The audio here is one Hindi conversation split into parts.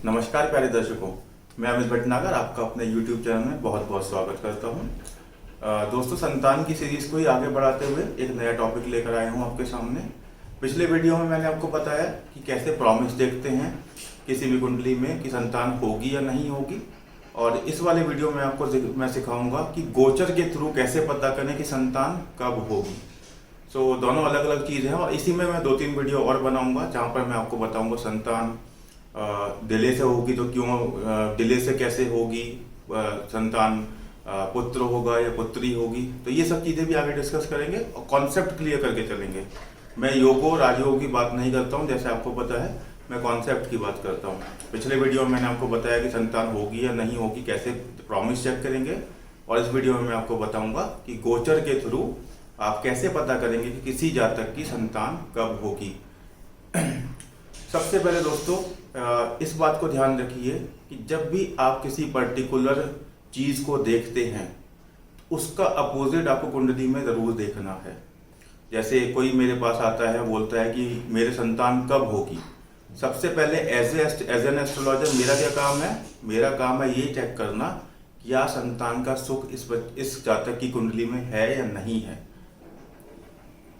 नमस्कार प्यारे दर्शकों, मैं अमित भटनागर आपका अपने YouTube चैनल में बहुत बहुत स्वागत करता हूं। दोस्तों, संतान की सीरीज को ही आगे बढ़ाते हुए एक नया टॉपिक लेकर आया हूं आपके सामने। पिछले वीडियो में मैंने आपको बताया कि कैसे प्रॉमिस देखते हैं किसी भी कुंडली में कि संतान होगी या नहीं होगी, और इस वाले वीडियो में मैं सिखाऊंगा कि गोचर के थ्रू कैसे पता करें कि संतान कब होगी। दोनों अलग अलग चीज़ हैं, और इसी में मैं 2-3 वीडियो और बनाऊंगा जहाँ पर मैं आपको बताऊंगा संतान डिले से होगी तो क्यों, डिले से कैसे होगी, संतान पुत्र होगा या पुत्री होगी। तो ये सब चीज़ें भी आगे डिस्कस करेंगे और कॉन्सेप्ट क्लियर करके चलेंगे। मैं योगो राजयोग की बात नहीं करता हूँ, जैसे आपको पता है, मैं कॉन्सेप्ट की बात करता हूँ। पिछले वीडियो में मैंने आपको बताया कि संतान होगी या नहीं होगी, कैसे प्रॉमिस चेक करेंगे, और इस वीडियो में मैं आपको बताऊंगा कि गोचर के थ्रू आप कैसे पता करेंगे कि किसी जातक की संतान कब होगी। सबसे पहले दोस्तों, इस बात को ध्यान रखिए कि जब भी आप किसी पर्टिकुलर चीज को देखते हैं, उसका अपोजिट आपको कुंडली में जरूर देखना है। जैसे कोई मेरे पास आता है, बोलता है कि मेरे संतान कब होगी। सबसे पहले एज एन एस्ट्रोलॉजर मेरा क्या काम है? मेरा काम है ये चेक करना क्या संतान का सुख इस जातक की कुंडली में है या नहीं है।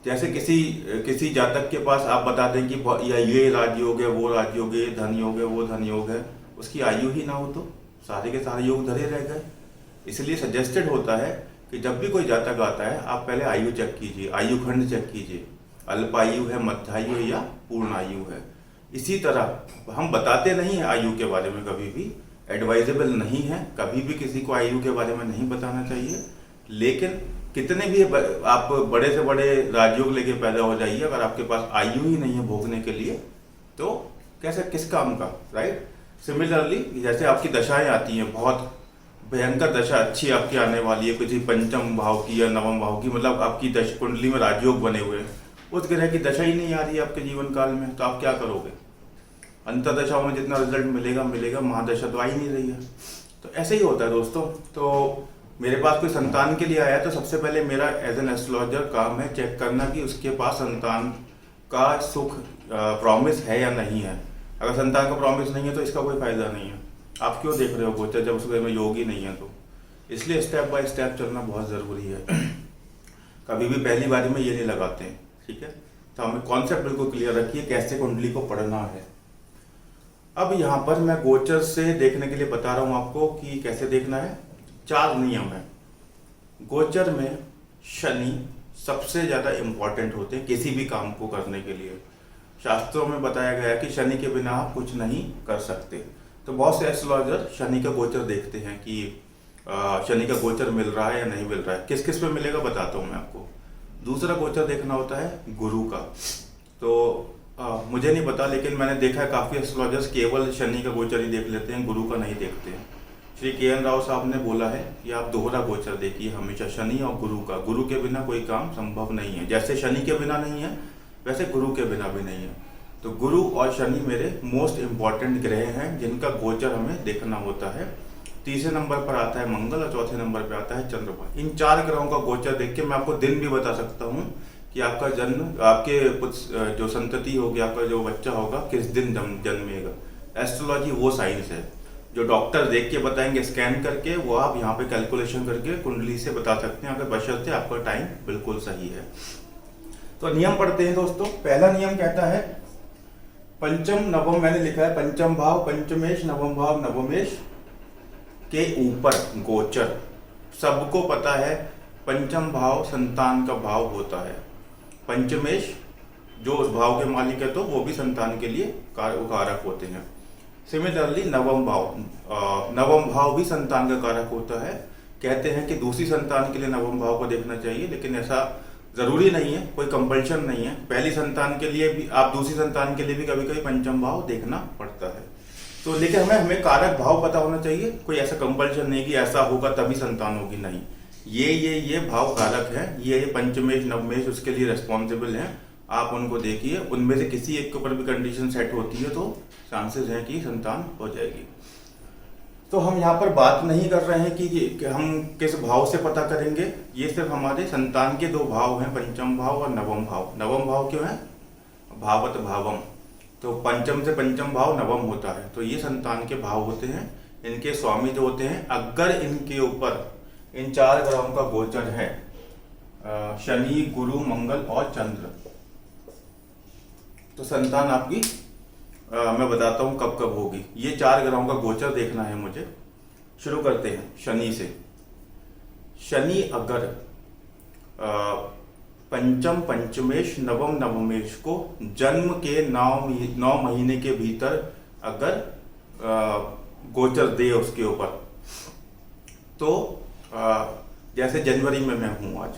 जैसे किसी जातक के पास आप बता दें कि या ये राजयोग है, वो राजयोग है, धन योग है, वो धन योग है, उसकी आयु ही ना हो तो सारे के सारे योग धरे रह गए। इसलिए सजेस्टेड होता है कि जब भी कोई जातक आता है, आप पहले आयु चेक कीजिए, आयु खंड चेक कीजिए, अल्पायु है, मध्यायु है या पूर्ण आयु है। इसी तरह हम बताते नहीं हैं आयु के बारे में, कभी भी एडवाइजेबल नहीं है, कभी भी किसी को आयु के बारे में नहीं बताना चाहिए। लेकिन कितने भी आप बड़े से बड़े राजयोग लेके पैदा हो जाइए, अगर आपके पास आयु ही नहीं है भोगने के लिए, तो कैसे किस काम का, राइट। सिमिलरली जैसे आपकी दशाएं आती हैं, बहुत भयंकर दशा अच्छी आपकी आने वाली है, किसी पंचम भाव की या नवम भाव की, मतलब आपकी कुंडली में राजयोग बने हुए हैं, उस ग्रह की दशा ही नहीं आ रही है आपके जीवन काल में, तो आप क्या करोगे? अंतर्दशाओं में जितना रिजल्ट मिलेगा, महादशा तो आ ही नहीं रही है। तो ऐसे ही होता है दोस्तों। तो मेरे पास कोई संतान के लिए आया तो सबसे पहले मेरा एज एन एस्ट्रोलॉजर काम है चेक करना कि उसके पास संतान का सुख प्रॉमिस है या नहीं है। अगर संतान का प्रॉमिस नहीं है तो इसका कोई फायदा नहीं है। आप क्यों देख रहे हो गोचर जब उसके में योग ही नहीं है? तो इसलिए स्टेप बाय स्टेप चलना बहुत ज़रूरी है। कभी भी पहली बारी में ये नहीं लगाते हैं, ठीक है। तो हमें कॉन्सेप्ट बिल्कुल क्लियर रखिए कैसे कुंडली को पढ़ना है। अब यहाँ पर मैं गोचर से देखने के लिए बता रहा हूँ आपको कि कैसे देखना है। 4 नियम है गोचर में। शनि सबसे ज़्यादा इम्पॉर्टेंट होते हैं किसी भी काम को करने के लिए। शास्त्रों में बताया गया है कि शनि के बिना आप कुछ नहीं कर सकते। तो बहुत से एस्ट्रोलॉजर शनि का गोचर देखते हैं कि शनि का गोचर मिल रहा है या नहीं मिल रहा है। किस किस पे मिलेगा बताता हूँ मैं आपको। दूसरा गोचर देखना होता है गुरु का। तो मुझे नहीं पता, लेकिन मैंने देखा है काफ़ी एस्ट्रोलॉजर्स केवल शनि का गोचर ही देख लेते हैं, गुरु का नहीं देखते हैं। श्री के.एन. राव साहब ने बोला है कि आप दोहरा गोचर देखिए हमेशा, शनि और गुरु का। गुरु के बिना कोई काम संभव नहीं है। जैसे शनि के बिना नहीं है, वैसे गुरु के बिना भी नहीं है। तो गुरु और शनि मेरे मोस्ट इम्पॉर्टेंट ग्रह हैं जिनका गोचर हमें देखना होता है। तीसरे नंबर पर आता है मंगल और चौथे नंबर पर आता है चंद्रमा। इन 4 ग्रहों का गोचर देख के मैं आपको दिन भी बता सकता हूँ कि आपका जन्म, आपके जो संतति होगी, आपका जो बच्चा होगा, किस दिन जन्मेगा। एस्ट्रोलॉजी वो साइंस है जो डॉक्टर देख के बताएंगे स्कैन करके, वो आप यहाँ पे कैलकुलेशन करके कुंडली से बता सकते हैं, अगर बशर्ते आपका टाइम बिल्कुल सही है। तो नियम पढ़ते हैं दोस्तों। पहला नियम कहता है पंचम नवम, मैंने लिखा है पंचम भाव पंचमेश, नवम भाव नवमेश के ऊपर गोचर। सबको पता है पंचम भाव संतान का भाव होता है। पंचमेश जो उस भाव के मालिक है तो वो भी संतान के लिए कारक होते हैं। सिमिलरली नवम भाव भी संतान का कारक होता है। कहते हैं कि दूसरी संतान के लिए नवम भाव को देखना चाहिए, लेकिन ऐसा जरूरी नहीं है, कोई कंपल्शन नहीं है। पहली संतान के लिए भी, आप दूसरी संतान के लिए भी कभी कभी पंचम भाव देखना पड़ता है। तो लेकिन हमें कारक भाव पता होना चाहिए। कोई ऐसा कंपल्शन नहीं कि ऐसा होगा तभी संतान होगी, नहीं। ये भाव कारक है, ये पंचमेश नवमेश उसके लिए रेस्पॉन्सिबल हैं। आप उनको देखिए, उनमें से किसी एक के ऊपर भी कंडीशन सेट होती है तो चांसेस हैं कि संतान हो जाएगी। तो हम यहाँ पर बात नहीं कर रहे हैं कि हम किस भाव से पता करेंगे। ये सिर्फ हमारे संतान के 2 भाव हैं, पंचम भाव और नवम भाव। नवम भाव क्यों है? भावत भावम। तो पंचम से पंचम भाव नवम होता है, तो ये संतान के भाव होते हैं। इनके स्वामी जो होते हैं, अगर इनके ऊपर इन 4 ग्रहों का गोचर है, शनि, गुरु, मंगल और चंद्र, तो संतान आपकी मैं बताता हूं कब कब होगी। ये 4 ग्रहों का गोचर देखना है मुझे। शुरू करते हैं शनि से। शनि अगर पंचम पंचमेश नवम नवमेश को जन्म के 9 महीने के भीतर अगर गोचर दे उसके ऊपर, तो जैसे जनवरी में मैं हूं, आज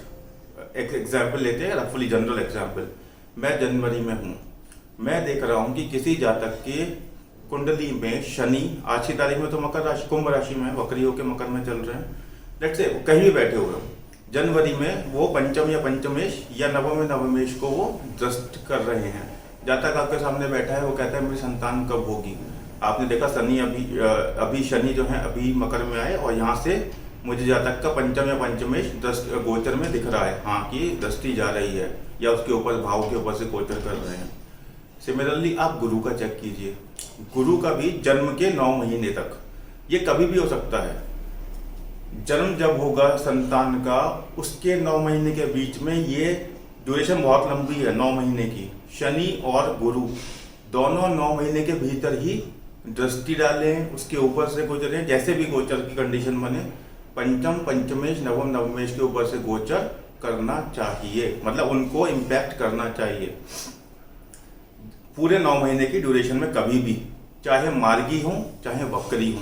एक एग्जाम्पल लेते हैं, रफली जनरल एग्जाम्पल। मैं जनवरी में हूं, मैं देख रहा हूं कि किसी जातक के कुंडली में शनि आज की तारीख में तो मकर राशि, कुंभ राशि में, वक्री होकर मकर में चल रहे हैं, लेट्स से कहीं भी बैठे हुए हो, जनवरी में वो पंचम या पंचमेश या नवम नवमेश को वो दृष्ट कर रहे हैं। जातक आपके सामने बैठा है, वो कहता है मेरी संतान कब होगी। आपने देखा शनि अभी शनि जो है अभी मकर में आए और यहाँ से मुझे जातक का पंचम या पंचमेश गोचर में दिख रहा है, हाँ कि दृष्टि जा रही है या उसके ऊपर भाव के ऊपर से गोचर कर रहे हैं। सिमिलरली आप गुरु का चेक कीजिए। गुरु का भी जन्म के 9 महीने तक, ये कभी भी हो सकता है। जन्म जब होगा संतान का, उसके 9 महीने के बीच में, ये ड्यूरेशन बहुत लंबी है 9 महीने की। शनि और गुरु दोनों 9 महीने के भीतर ही दृष्टि डालें, उसके ऊपर से गोचरें, जैसे भी गोचर की कंडीशन बने, पंचम पंचमेश नवम नवमेश के ऊपर से गोचर करना चाहिए, मतलब उनको इम्पैक्ट करना चाहिए पूरे 9 महीने की ड्यूरेशन में कभी भी, चाहे मार्गी हो चाहे वक्री हो,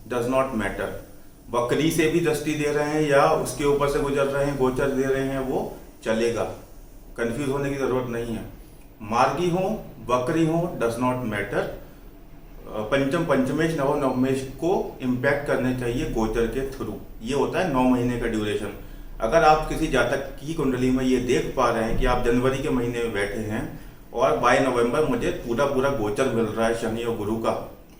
डज नॉट मैटर। वक्री से भी दृष्टि दे रहे हैं या उसके ऊपर से गुजर रहे हैं, गोचर दे रहे हैं, वो चलेगा, कंफ्यूज होने की जरूरत नहीं है। मार्गी हो वक्री हो, डज नॉट मैटर। पंचम पंचमेश नवम नवमेश को इम्पैक्ट करने चाहिए गोचर के थ्रू। ये होता है 9 महीने का ड्यूरेशन। अगर आप किसी जातक की कुंडली में ये देख पा रहे हैं कि आप जनवरी के महीने में बैठे हैं और बाय नवंबर मुझे पूरा गोचर मिल रहा है शनि और गुरु का,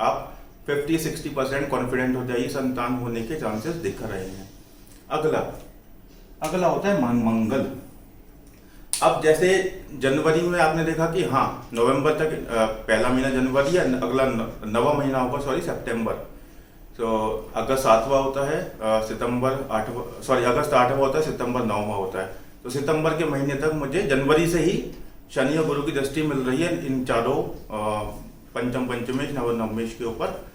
आप 50-60% कॉन्फिडेंट हो जाइए, संतान होने के चांसेस दिख रहे हैं। अगला होता है मंगल। अब जैसे जनवरी में आपने देखा कि हाँ नवंबर तक पहला महीना जनवरी या अगला नवा महीना होगा, सितंबर। तो अगस्त 7वां होता है, अगस्त 8वां होता है, सितंबर 9वां होता है। तो सितंबर के महीने तक मुझे जनवरी से ही शनि और गुरु की दृष्टि मिल रही है इन चारों पंचम पंचमेश नवम नवमेश के ऊपर।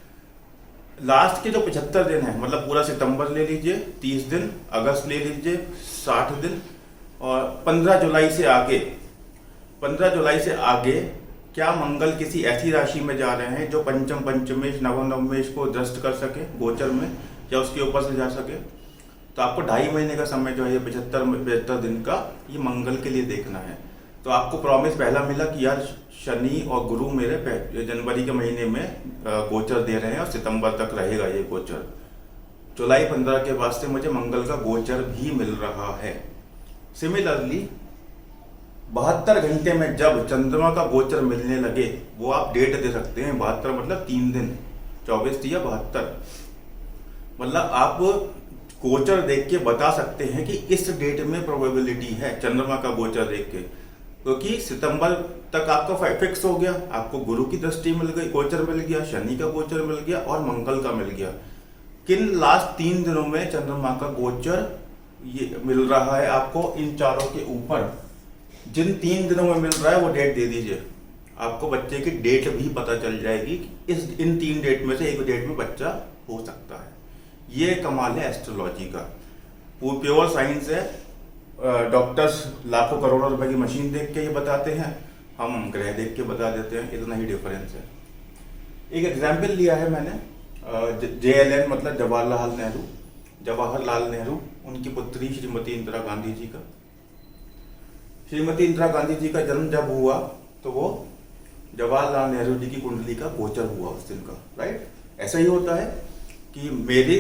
लास्ट के जो 75 दिन है, मतलब पूरा सितंबर ले लीजिए 30 दिन, अगस्त ले लीजिए 60 दिन, और 15 जुलाई से आगे क्या मंगल किसी ऐसी राशि में जा रहे हैं जो पंचम पंचमेश नवम नवमेश को दृष्ट कर सके गोचर में या उसके ऊपर से जा सके। तो आपको 2.5 महीने का समय जो है 75 दिन का, ये मंगल के लिए देखना है। तो आपको प्रॉमिस पहला मिला कि यार शनि और गुरु मेरे जनवरी के महीने में गोचर दे रहे हैं और सितंबर तक रहेगा ये गोचर। जुलाई 15 के बाद से मुझे मंगल का गोचर भी मिल रहा है। सिमिलरली 72 घंटे में जब चंद्रमा का गोचर मिलने लगे, वो आप डेट दे सकते हैं, 72 मतलब 3 दिन, 24 या 72, मतलब आप गोचर देख के बता सकते हैं कि इस डेट में प्रोबेबिलिटी है चंद्रमा का गोचर देख के, क्योंकि सितंबर तक आपका फिक्स हो गया, आपको गुरु की दृष्टि मिल गई, गोचर मिल गया, शनि का गोचर मिल गया और मंगल का मिल गया। किन लास्ट 3 दिनों में चंद्रमा का गोचर ये मिल रहा है आपको इन चारों के ऊपर। जिन 3 दिनों में मिल रहा है वो डेट दे दीजिए, आपको बच्चे की डेट भी पता चल जाएगी कि इन 3 डेट में से एक डेट में बच्चा हो सकता है। ये कमाल है एस्ट्रोलॉजी का, प्योर साइंस है। डॉक्टर्स लाखों करोड़ों रुपए की मशीन देख के ये बताते हैं, हम ग्रह देख के बता देते हैं, इतना ही डिफरेंस है। एक एग्जाम्पल लिया है मैंने, JLN मतलब जवाहरलाल नेहरू, उनकी पुत्री श्रीमती इंदिरा गांधी जी का। श्रीमती इंदिरा गांधी जी का जन्म जब हुआ तो वो जवाहरलाल नेहरू जी की कुंडली का गोचर हुआ उस दिन का, राइट। ऐसा ही होता है कि मेरी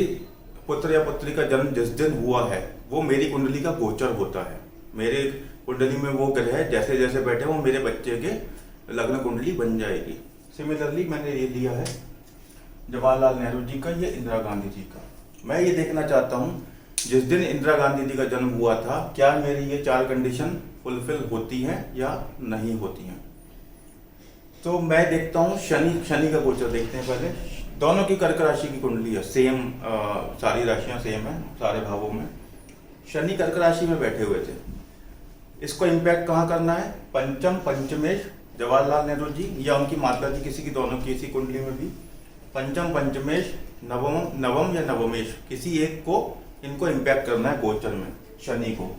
पुत्र या पुत्री का जन्म जिस दिन हुआ है वो मेरी कुंडली का गोचर होता है। मेरे कुंडली में वो ग्रह जैसे जैसे बैठे वो मेरे बच्चे के लग्न कुंडली बन जाएगी। सिमिलरली मैंने ये लिया है जवाहरलाल नेहरू जी का, ये इंदिरा गांधी जी का। मैं ये देखना चाहता हूँ जिस दिन इंदिरा गांधी जी का जन्म हुआ था क्या मेरी ये 4 कंडीशन फुलफिल होती हैं या नहीं होती हैं। तो मैं देखता हूँ शनि का गोचर देखते हैं पहले। दोनों की कर्क राशि की कुंडली है सेम, सारी राशियां सेम है सारे भावों में। शनि कर्क राशि में बैठे हुए थे, इसको इम्पैक्ट कहाँ करना है? पंचम पंचमेश, जवाहरलाल नेहरू जी या उनकी माता जी, किसी की, दोनों की इसी कुंडली में भी पंचम पंचमेश, नवम या नवमेश, किसी एक को इनको इम्पैक्ट करना है गोचर में। शनि को,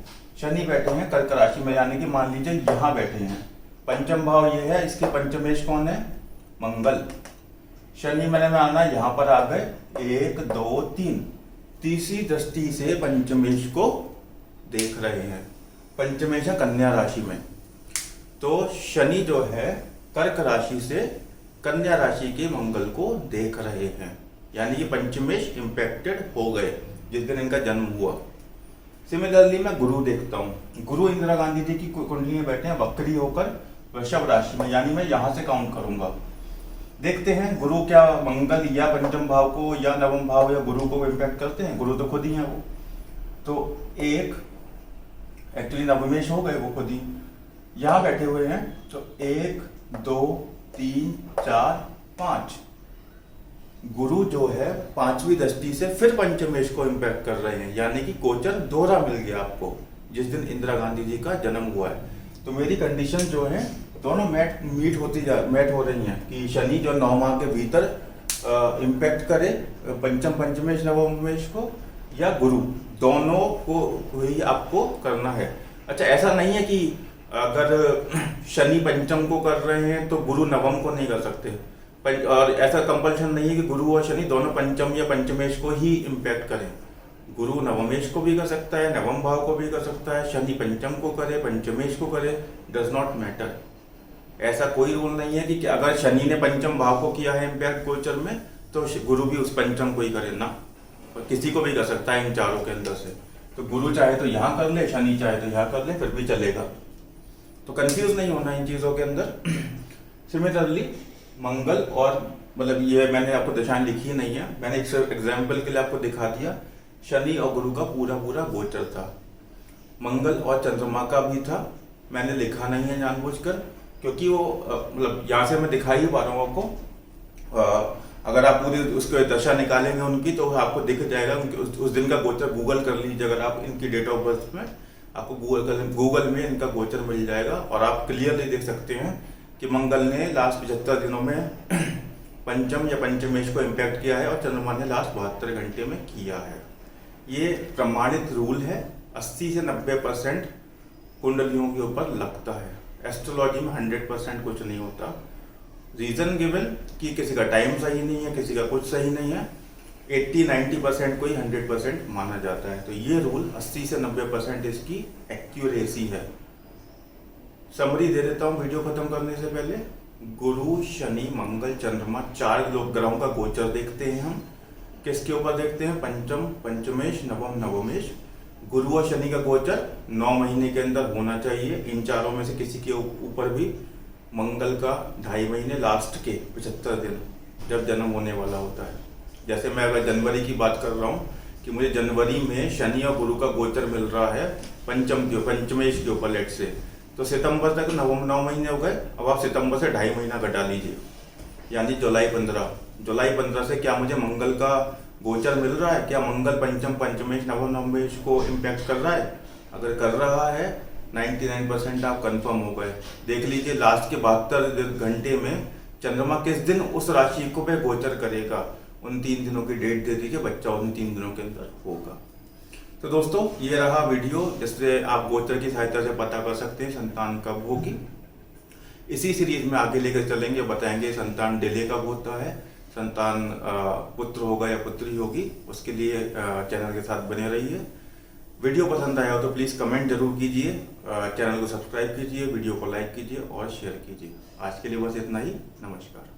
शनि बैठे हैं कर्क राशि में, यानी कि मान लीजिए यहाँ बैठे हैं, पंचम भाव ये है, इसके पंचमेश कौन है? मंगल। शनि मैंने में आना, यहाँ पर आ गए 1 2 3, तीसरी दृष्टि से पंचमेश को देख रहे हैं। पंचमेश है कन्या राशि में, तो शनि जो है कर्क राशि से कन्या राशि के मंगल को देख रहे हैं, यानी कि पंचमेश इंपैक्टेड हो गए जिस दिन इनका जन्म हुआ। सिमिलरली मैं गुरु देखता हूँ, गुरु इंदिरा गांधी जी की कुंडली में बैठे हैं वक्री होकर वृषभ राशि में, यानी मैं यहाँ से काउंट करूंगा। देखते हैं गुरु क्या मंगल या पंचम भाव को या नवम भाव या गुरु को इम्पैक्ट करते हैं। गुरु तो खुद ही है वो, तो एक एक्चुअली नवमेश हो गए वो खुद ही, यहाँ बैठे हुए हैं, तो 1 2 3 4 5, गुरु जो है पांचवी दृष्टि से फिर पंचमेश को इम्पैक्ट कर रहे हैं, यानी कि गोचर दोहरा मिल गया आपको जिस दिन इंदिरा गांधी जी का जन्म हुआ है। तो मेरी कंडीशन जो है दोनों मैट हो रही हैं कि शनि जो 9 माह के भीतर इम्पैक्ट करे पंचम पंचमेश नवमेश को, या गुरु, दोनों को ही आपको करना है। अच्छा, ऐसा नहीं है कि अगर शनि पंचम को कर रहे हैं तो गुरु नवम को नहीं कर सकते, और ऐसा कंपल्शन नहीं है कि गुरु और शनि दोनों पंचम या पंचमेश को ही इम्पैक्ट करें। गुरु नवमेश को भी कर सकता है, नवम भाव को भी कर सकता है, शनि पंचम को करे, पंचमेश को करे, डज नॉट मैटर। ऐसा कोई रूल नहीं है कि अगर शनि ने पंचम भाव को किया है इम्पैक्ट गोचर में तो गुरु भी उस पंचम को ही करे ना, किसी को भी कर सकता है इन चारों के अंदर से। तो गुरु चाहे तो यहाँ कर ले, शनि चाहे तो यहाँ कर ले, फिर भी चलेगा। तो कंफ्यूज नहीं होना इन चीजों के अंदर। सिमिलरली मंगल और, मतलब ये मैंने आपको दिशाएं लिखी नहीं है, मैंने एक एग्जाम्पल के लिए आपको दिखा दिया। शनि और गुरु का पूरा गोचर था, मंगल और चंद्रमा का भी था, मैंने लिखा नहीं है जानबूझकर, क्योंकि वो मतलब यहाँ से मैं दिखा ही पा रहा हूँ आपको। अगर आप पूरी उसके दशा निकालेंगे उनकी तो आपको दिख जाएगा। उस दिन का गोचर गूगल कर लीजिए, अगर आप इनकी डेट ऑफ बर्थ में, आपको गूगल में इनका गोचर मिल जाएगा और आप क्लियरली देख सकते हैं कि मंगल ने लास्ट 75 दिनों में पंचम या पंचमेश को इम्पैक्ट किया है और चंद्रमा ने लास्ट 72 घंटे में किया है। ये प्रमाणित रूल है, 80 से 90% कुंडलियों के ऊपर लगता है। एस्ट्रोलॉजी में 100% कुछ नहीं होता। रीजन गिवन कि किसी का टाइम सही नहीं है, किसी का कुछ सही नहीं है, 80-90% को ही 100% माना जाता है। तो ये रूल 80 से 90% इसकी एक्यूरेसी है। समरी दे देता हूँ वीडियो खत्म करने से पहले। गुरु शनि मंगल चंद्रमा, 4 ग्रहों का गोचर देखते हैं हम। किसके ऊपर देखते हैं? पंचम पंचमेश नवम नवमेश। गुरु और शनि का गोचर 9 महीने के अंदर होना चाहिए। इन चारों में से किसी के ऊपर भी, मंगल का 2.5 महीने लास्ट के 75 दिन जब जन्म होने वाला होता है। जैसे मैं अगर जनवरी की बात कर रहा हूँ कि मुझे जनवरी में शनि और गुरु का गोचर मिल रहा है पंचमेश के ऊपर लेट से, तो सितंबर तक 9 महीने हो गए। अब आप सितंबर से 2.5 महीना घटा लीजिए, यानी जुलाई 15 से क्या मुझे मंगल का गोचर मिल रहा है? क्या मंगल पंचम पंचमेश नवम नवमेश को इम्पैक्ट कर रहा है? अगर कर रहा है 99% आप कंफर्म हो गए। देख लीजिए लास्ट के 72 घंटे में चंद्रमा किस दिन उस राशि को पे गोचर करेगा, उन 3 दिनों की डेट दे दीजिए, बच्चा उन 3 दिनों के अंदर होगा। तो दोस्तों ये रहा वीडियो, जिससे आप गोचर की सहायता से पता कर सकते हैं संतान कब होगी। इसी सीरीज में आगे लेकर चलेंगे, बताएंगे संतान डिले कब होता है, संतान पुत्र होगा या पुत्री होगी। उसके लिए चैनल के साथ बने रहिए। वीडियो पसंद आया हो तो प्लीज़ कमेंट जरूर कीजिए, चैनल को सब्सक्राइब कीजिए, वीडियो को लाइक कीजिए और शेयर कीजिए। आज के लिए बस इतना ही। नमस्कार।